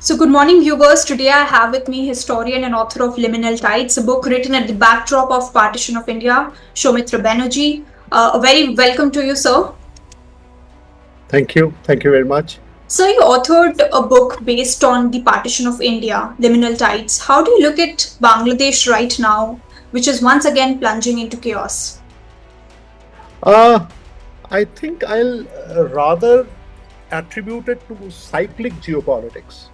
So, good morning, viewers. Today I have with me historian and author of Liminal Tides, a book written at the backdrop of partition of India, Soumitra Banerji. A very welcome to you, sir. Thank you. Thank you very much. So, you authored a book based on the partition of India, Liminal Tides. How do you look at Bangladesh right now, which is once again plunging into chaos? Uh, I think I'll rather attribute it to cyclic geopolitics.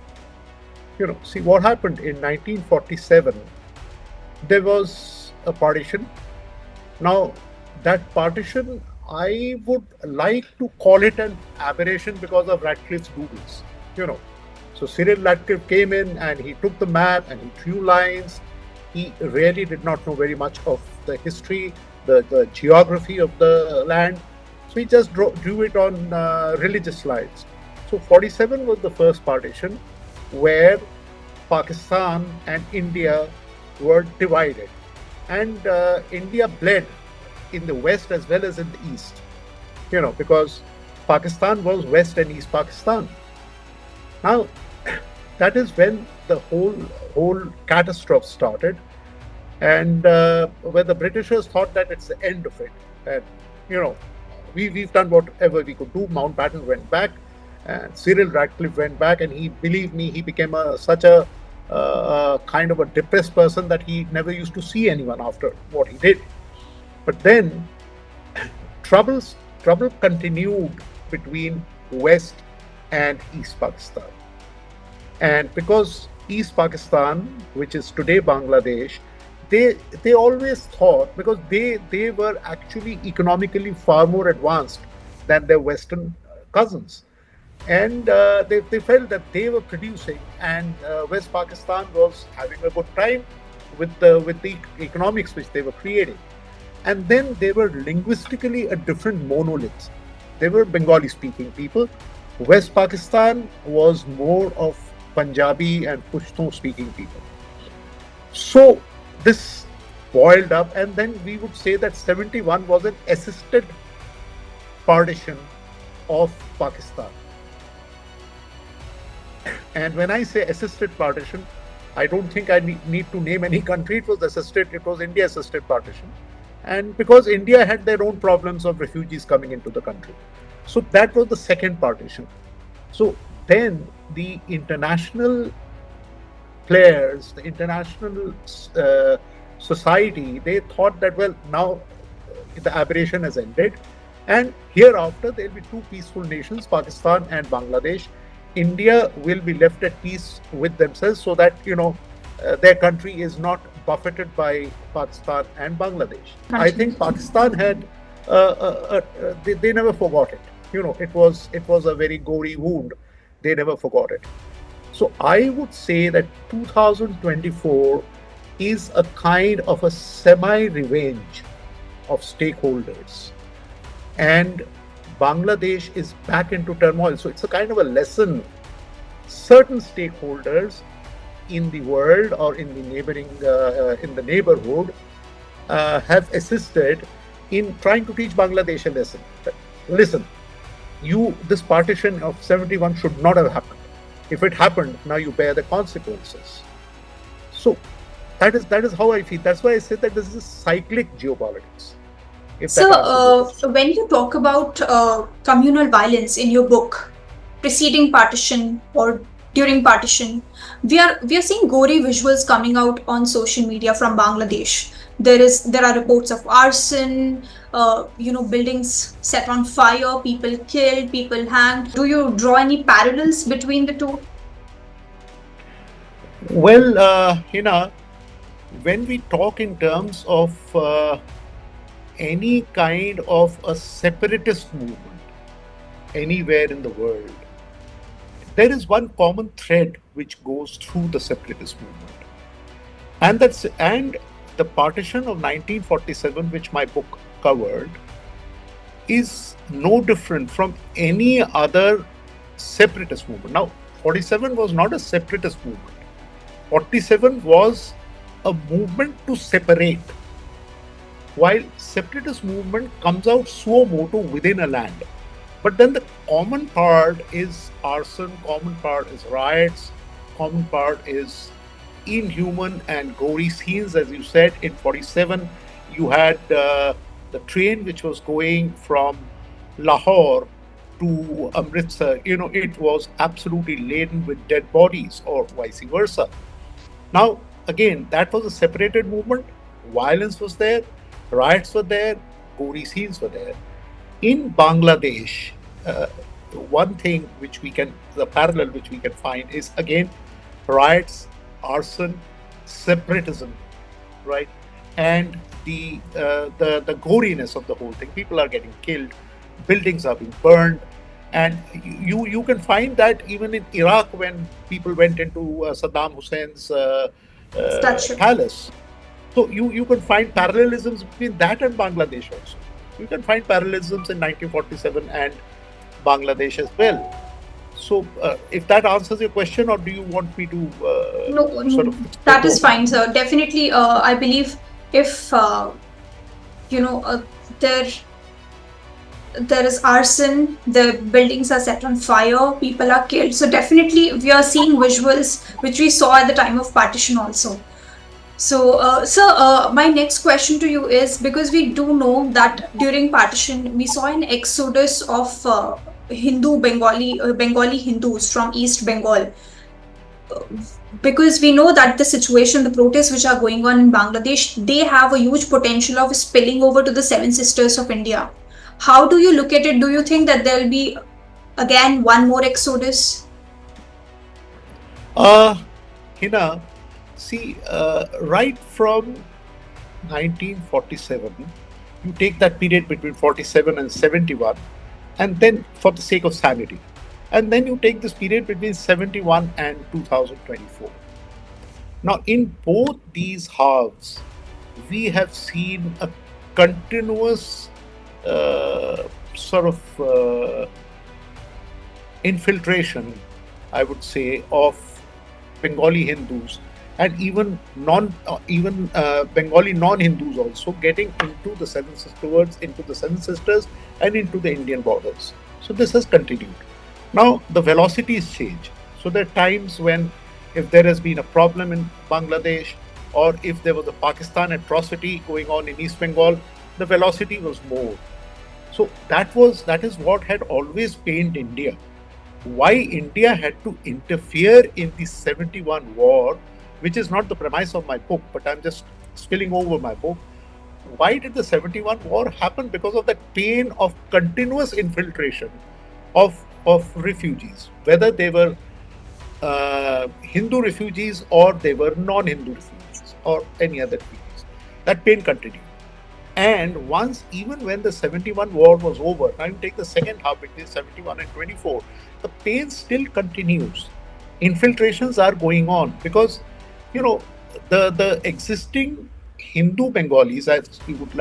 See what happened in 1947. There was a partition. Now, that partition, I would like to call it an aberration because of Radcliffe's doodles. You know, so Cyril Radcliffe came in and he took the map and he drew lines. He really did not know very much of the history, the geography of the land. So he just drew it on religious lines. So 47 was the first partition where Pakistan and India were divided. And India bled in the west as well as in the east, because Pakistan was West and East Pakistan. Now, that is when the whole catastrophe started, and when the Britishers thought that it's the end of it, and we've done whatever we could do. Mountbatten went back, and Cyril Radcliffe went back, and believe me, he became such a kind of a depressed person that he never used to see anyone after what he did. But then trouble continued between West and East Pakistan. And because East Pakistan, which is today Bangladesh, they always thought, because they were actually economically far more advanced than their Western cousins. And they felt that they were producing, and West Pakistan was having a good time with the economics which they were creating. And then they were linguistically a different monolith. They were Bengali-speaking people. West Pakistan was more of Punjabi and Pushtun-speaking people. So this boiled up, and then we would say that 71 was an assisted partition of Pakistan. And when I say assisted partition, I don't think I need to name any country. It was India assisted partition. And because India had their own problems of refugees coming into the country. So that was the second partition. So then the international players, the international society, they thought that, well, now the aberration has ended, and hereafter there will be two peaceful nations, Pakistan and Bangladesh. India will be left at peace with themselves, so that their country is not buffeted by Pakistan and Bangladesh. I think Pakistan had they never forgot it. It was a very gory wound. They never forgot it. So I would say that 2024 is a kind of a semi-revenge of stakeholders, and Bangladesh is back into turmoil. So it's a kind of a lesson. Certain stakeholders in the world or in the neighborhood have assisted in trying to teach Bangladesh a lesson. Listen, this partition of 71 should not have happened. If it happened, now you bear the consequences. So that is how I feel. That's why I said that this is cyclic geopolitics. So, when you talk about communal violence in your book, preceding partition or during partition, we are seeing gory visuals coming out on social media from Bangladesh. There are reports of arson, buildings set on fire, people killed, people hanged. Do you draw any parallels between the two? Well, when we talk in terms of any kind of a separatist movement anywhere in the world, there is one common thread which goes through the separatist movement, and the partition of 1947, which my book covered, is no different from any other separatist movement. Now, 47 was not a separatist movement. 47 was a movement to separate, while separatist movement comes out suo motu within a land. But then the common part is arson, common part is riots, common part is inhuman and gory scenes. As you said, in 47, you had the train which was going from Lahore to Amritsar. It was absolutely laden with dead bodies, or vice versa. Now, again, that was a separated movement. Violence was there, riots were there, gory scenes were there. In Bangladesh, uh, one thing which the parallel which we can find is again riots, arson, separatism, right? And the goriness of the whole thing. People are getting killed, buildings are being burned, and you can find that even in Iraq when people went into Saddam Hussein's Statue. palace. So you can find parallelisms between that and Bangladesh also. You can find parallelisms in 1947 and Bangladesh as well. So, if that answers your question, or do you want me to No, sort of explain that is more? fine, sir. Definitely, I believe if you know there is arson, the buildings are set on fire, people are killed. So definitely, we are seeing visuals which we saw at the time of partition also. So, sir, my next question to you is, because we do know that during partition we saw an exodus of Bengali Hindus from East Bengal, because we know that the situation, the protests which are going on in Bangladesh, they have a huge potential of spilling over to the Seven Sisters of India. How do you look at it? Do you think that there will be again one more exodus? Uh, Hina, see, right from 1947, you take that period between 47 and 71, and then for the sake of sanity, and then you take this period between 71 and 2024. Now, in both these halves, we have seen a continuous sort of infiltration, I would say, of Bengali Hindus, and even Bengali non-Hindus also getting into the Seven Sisters and into the Indian borders. So this has continued. Now the velocities change. So there are times when, if there has been a problem in Bangladesh, or if there was a Pakistan atrocity going on in East Bengal, the velocity was more. So that is what had always pained India. Why India had to interfere in the 71 war, which is not the premise of my book, but I'm just spilling over my book. Why did the 71 war happen? Because of that pain of continuous infiltration of refugees, whether they were Hindu refugees or they were non-Hindu refugees or any other refugees. That pain continued. And once, even when the 71 war was over, now you take the second half between 71 and 24, the pain still continues. Infiltrations are going on because, you know, the existing Hindu Bengalis, as we would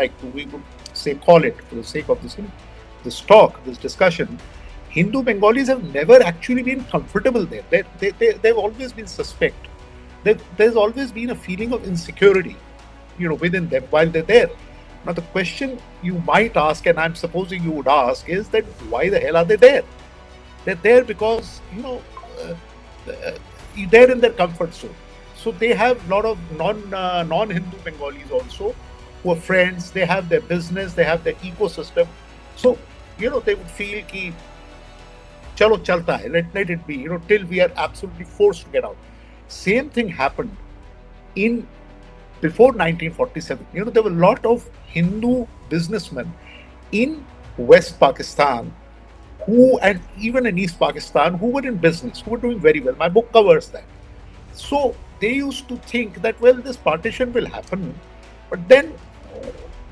say, call it for the sake of this talk, this discussion, Hindu Bengalis have never actually been comfortable there. They've always been suspect. There's always been a feeling of insecurity, within them while they're there. Now, the question you might ask, and I'm supposing you would ask, is that why the hell are they there? They're there because, they're in their comfort zone. So they have a lot of non-Hindu Bengalis also who are friends. They have their business, they have their ecosystem. So, they would feel ki, chalo chalta hai, let it be, till we are absolutely forced to get out. Same thing happened before 1947. There were a lot of Hindu businessmen in West Pakistan and even in East Pakistan who were in business, who were doing very well. My book covers that. So they used to think that, well, this partition will happen, but then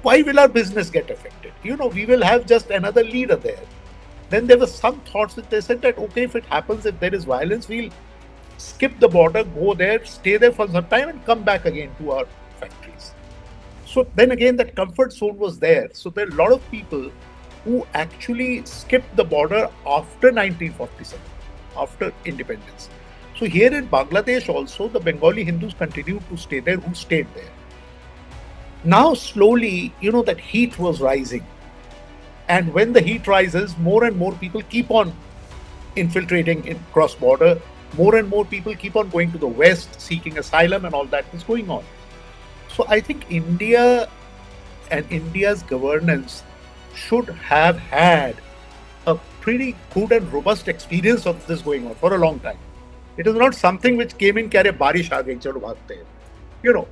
why will our business get affected? We will have just another leader there. Then there were some thoughts that they said that, okay, if it happens, if there is violence, we'll skip the border, go there, stay there for some time, and come back again to our factories. So then again, that comfort zone was there. So there are a lot of people who actually skipped the border after 1947, after independence. So here in Bangladesh also, the Bengali Hindus continued to stay there, who stayed there. Now slowly, that heat was rising. And when the heat rises, more and more people keep on infiltrating in cross-border. More and more people keep on going to the West, seeking asylum, and all that is going on. So I think India and India's governance should have had a pretty good and robust experience of this going on for a long time. It is not something which came in, kya re barish aa gayi, chalo bhagte hain. You know,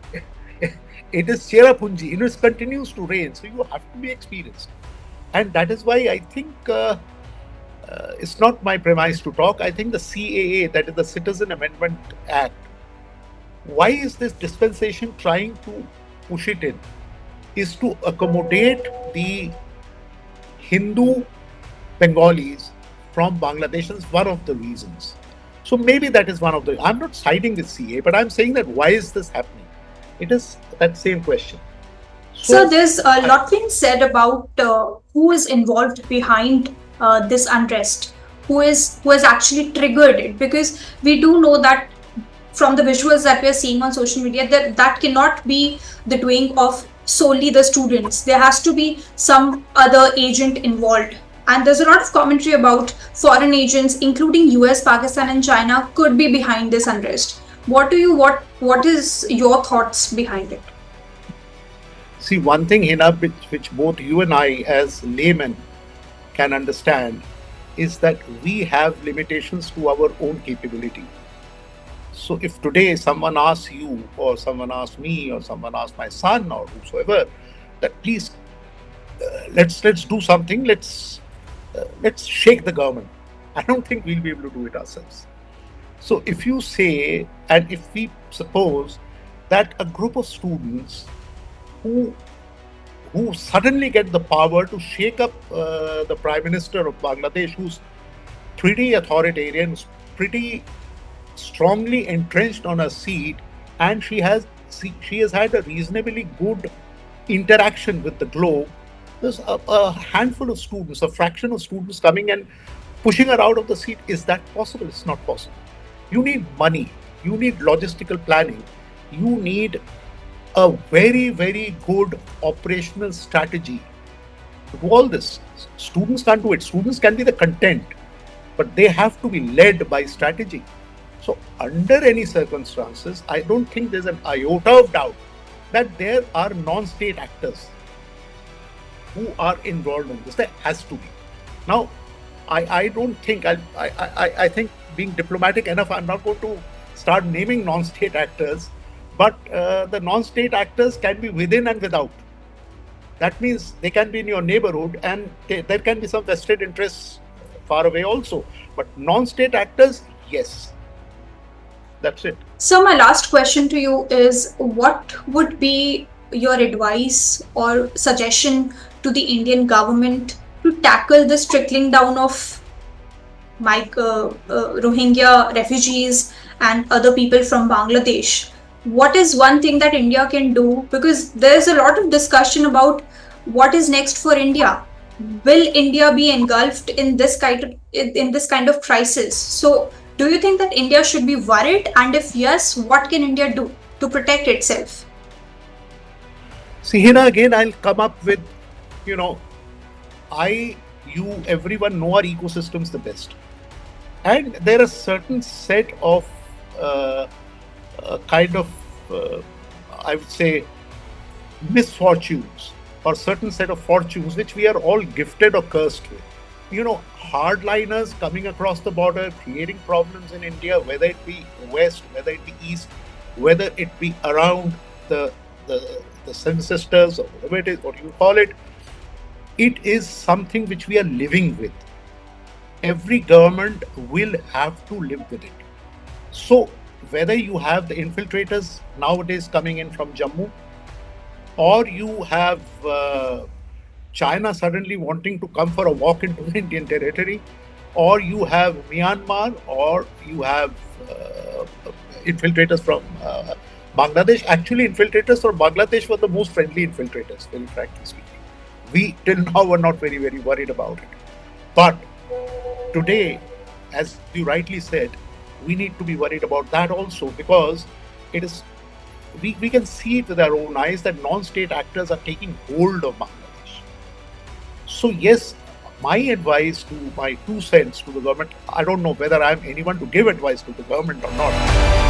it is Cherapunji, it continues to rain, so you have to be experienced. And that is why I think it's not my premise to talk. I think the CAA, that is the Citizen Amendment Act, why is this dispensation trying to push it in? Is to accommodate the Hindu Bengalis from Bangladesh is one of the reasons. So maybe that is one of the. I'm not siding with CA, but I'm saying that why is this happening? It is that same question. So there's a lot being said about who is involved behind this unrest, who has actually triggered it, because we do know that from the visuals that we are seeing on social media that cannot be the doing of solely the students. There has to be some other agent involved. And there's a lot of commentary about foreign agents, including US, Pakistan, and China, could be behind this unrest. What is your thoughts behind it? See, one thing, Hina, which both you and I, as laymen, can understand, is that we have limitations to our own capability. So if today someone asks you, or someone asks me, or someone asks my son, or whosoever, that please let's do something, let's shake the government, I don't think we'll be able to do it ourselves. So if you say, and if we suppose that a group of students who suddenly get the power to shake up the Prime Minister of Bangladesh, who's pretty authoritarian, pretty strongly entrenched on her seat, and she has had a reasonably good interaction with the globe. There's a handful of students, a fraction of students coming and pushing her out of the seat. Is that possible? It's not possible. You need money, you need logistical planning, you need a very, very good operational strategy to do all this. Students can't do it. Students can be the content, but they have to be led by strategy. So under any circumstances, I don't think there's an iota of doubt that there are non-state actors who are involved in this. There has to be. Now, I don't think, I think being diplomatic enough, I'm not going to start naming non-state actors, but the non-state actors can be within and without. That means they can be in your neighborhood, and there can be some vested interests far away also. But non-state actors, yes. That's it. So my last question to you is, what would be your advice or suggestion to the Indian government to tackle this trickling down of Rohingya refugees and other people from Bangladesh? What is one thing that India can do? Because there's a lot of discussion about what is next for India. Will India be engulfed in this kind of crisis? So do you think that India should be worried? And if yes, what can India do to protect itself? See, Hina, again, I'll come up with, everyone know our ecosystems the best. And there are certain set of I would say, misfortunes, or certain set of fortunes which we are all gifted or cursed with. Hardliners coming across the border, creating problems in India, whether it be west, whether it be east, whether it be around the Sin Sisters, or whatever it is, what you call it. It is something which we are living with. Every government will have to live with it. So whether you have the infiltrators nowadays coming in from Jammu, or you have China suddenly wanting to come for a walk into Indian territory, or you have Myanmar, or you have infiltrators from Bangladesh. Actually, infiltrators from Bangladesh were the most friendly infiltrators, very frankly speaking. We till now were not very, very worried about it. But today, as you rightly said, we need to be worried about that also, because it is we can see it with our own eyes that non-state actors are taking hold of Bangladesh. So yes, my advice to my 2 cents to the government, I don't know whether I'm anyone to give advice to the government or not.